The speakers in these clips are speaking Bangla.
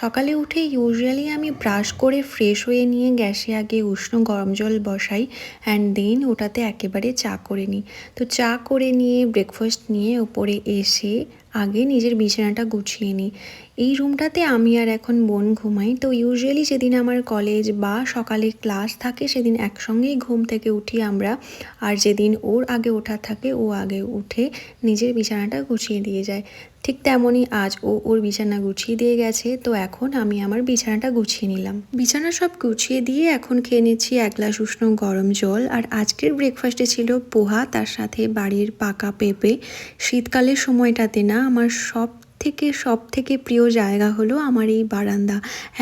সকালে উঠে ইউজুয়ালি আমি ব্রাশ করে ফ্রেশ হয়ে নিয়ে গ্যাসে আগে উষ্ণ গরম জল বসাই অ্যান্ড দেন ওটাতে একেবারে চা করে নিই। তো চা করে নিয়ে ব্রেকফাস্ট নিয়ে ওপরে এসে আগে নিজের বিছানাটা গুছিয়ে নিই। এই রুমটাতে আমি আর এখন বোন ঘুমাই। তো ইউজুয়ালি যেদিন আমার কলেজ বা সকালে ক্লাস থাকে সেদিন একসঙ্গেই ঘুম থেকে উঠি আমরা, আর যেদিন ওর আগে ওঠা থাকে ও আগে উঠে নিজের বিছানাটা গুছিয়ে দিয়ে যায়। ঠিক তেমনই আজ ও ওর বিছানা গুছিয়ে দিয়ে গেছে, তো এখন আমি আমার বিছানাটা গুছিয়ে নিলাম। বিছানা সব গুছিয়ে দিয়ে এখন খেয়ে নিচ্ছি এক গ্লাস উষ্ণ গরম জল। আর আজকের ব্রেকফাস্টে ছিল পোহা, তার সাথে বাড়ির পাকা পেঁপে। শীতকালের সময়টাতে না আমার সব থেকে প্রিয় জায়গা হলো আমার এই বারান্দা।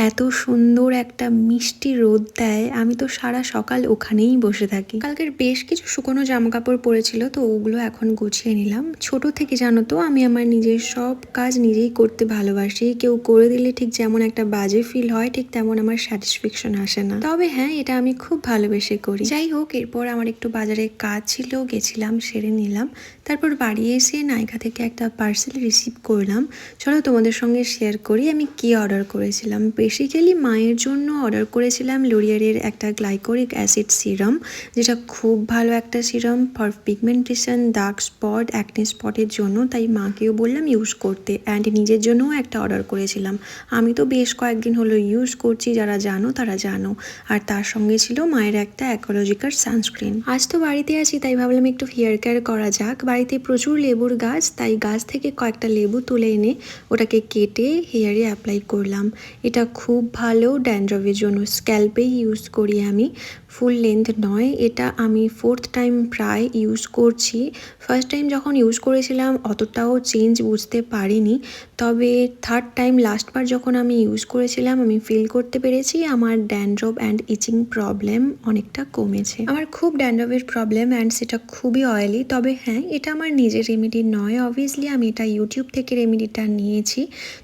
এত সুন্দর একটা মিষ্টি রোদ দেয়, আমি তো সারা সকাল ওখানেই বসে থাকি। কালকের বেশ কিছু শুকনো জামা কাপড় পরেছিল, তো ওগুলো এখন গুছিয়ে নিলাম। ছোট থেকে জানো তো আমি আমার নিজের সব কাজ নিজেই করতে ভালোবাসি। কেউ করে দিলে ঠিক যেমন একটা বাজে ফিল হয়, ঠিক তেমন আমার স্যাটিসফ্যাকশন আসে না। তবে হ্যাঁ, এটা আমি খুব ভালোবেসে করি। যাই হোক, এরপর আমার একটু বাজারে কাজ ছিল, গেছিলাম, সেরে নিলাম। তারপর বাড়ি এসে নাইকা থেকে একটা পার্সেল রিসিভ করলাম। চলো তোমাদের সঙ্গে শেয়ার করি আমি কি অর্ডার করেছিলাম। বেসিক্যালি মায়ের জন্য অর্ডার করেছিলাম লোরিয়ালের একটা গ্লাইকোরিক অ্যাসিড সিরাম, যেটা খুব ভালো একটা serum for pigmentation, dark spot, acne স্পটের জন্য। তাই মাকেও বললাম ইউজ করতে, অ্যান্ড নিজের জন্যও একটা অর্ডার করেছিলাম। আমি তো বেশ কয়েকদিন হলো ইউজ করছি, যারা জানো তারা জানো। আর তার সঙ্গে ছিল মায়ের একটা অ্যাকোলজিকার সানস্ক্রিন। আজ তো বাড়িতে আছি, তাই ভাবলাম একটু হেয়ার কেয়ার করা যাক। বাড়িতে প্রচুর লেবুর গাছ, তাই গাছ থেকে কয়েকটা লেবু তুলে এনে ওটাকে কেটে হেয়ারে অ্যাপ্লাই করলাম। এটা খুব ভালো ড্যান্ড্রফের জন্য। স্ক্যাল্পেই ইউজ করি আমি, ফুল লেন্থ নয়। এটা আমি 4th টাইম প্রায় ইউজ করছি। ফার্স্ট টাইম যখন ইউজ করেছিলাম অতটাও চেঞ্জ বুঝতে পারিনি, তবে 3rd টাইম লাস্টবার যখন আমি ইউজ করেছিলাম আমি ফিল করতে পেরেছি আমার ড্যান্ড্রফ অ্যান্ড ইচিং প্রবলেম অনেকটা কমেছে। আমার খুব ড্যান্ড্রফের প্রবলেম অ্যান্ড সেটা খুবই অয়েলি। তবে হ্যাঁ, এটা আমার নিজের রেমেডি নয়, অবভিয়াসলি আমি এটা ইউটিউব থেকে রেমেডিটা নিয়েছি।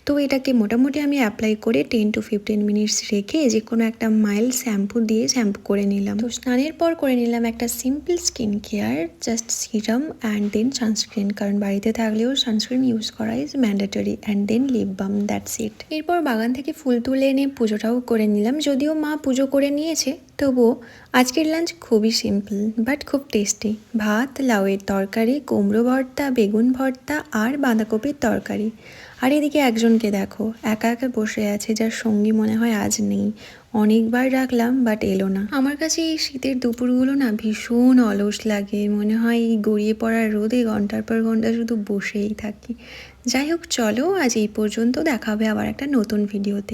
তো এটাকে মোটামুটি আমি অ্যাপ্লাই করে 10 to 15 মিনিটস রেখে যে কোনো একটা মাইল্ড শ্যাম্পু দিয়ে শ্যাম্পু করে নিলাম। তো স্নানের পর করে নিলাম একটা simple skin care, just serum and then sunscreen, কারণ বাড়িতে থাকলেও সানস্ক্রিন ইউজ করা is mandatory, and then lip balm, that's it. এরপর বাগান থেকে ফুল তুলে এনে পুজোটাও করে নিলাম। যদিও মা পুজো করে নিয়েছে, তবুও আজকের লাঞ্চ খুবই সিম্পল বাট খুব টেস্টি। ভাত, লাউয়ের তরকারি, কুমড়ো ভর্তা, বেগুন ভর্তা আর বাঁধাকপির তরকারি। আর এদিকে একজনকে দেখো একা একা বসে আছে, যার সঙ্গী মনে হয় আজ নেই। অনেকবার ডাকলাম বাট এলো না। আমার কাছে এই শীতের দুপুরগুলো না ভীষণ অলস লাগে, মনে হয় এই গড়িয়ে পড়া রোদে ঘন্টার পর ঘন্টা শুধু বসেই থাকি। যাই হোক, চলো আজ এই পর্যন্ত, দেখা হবে আবার একটা নতুন ভিডিওতে।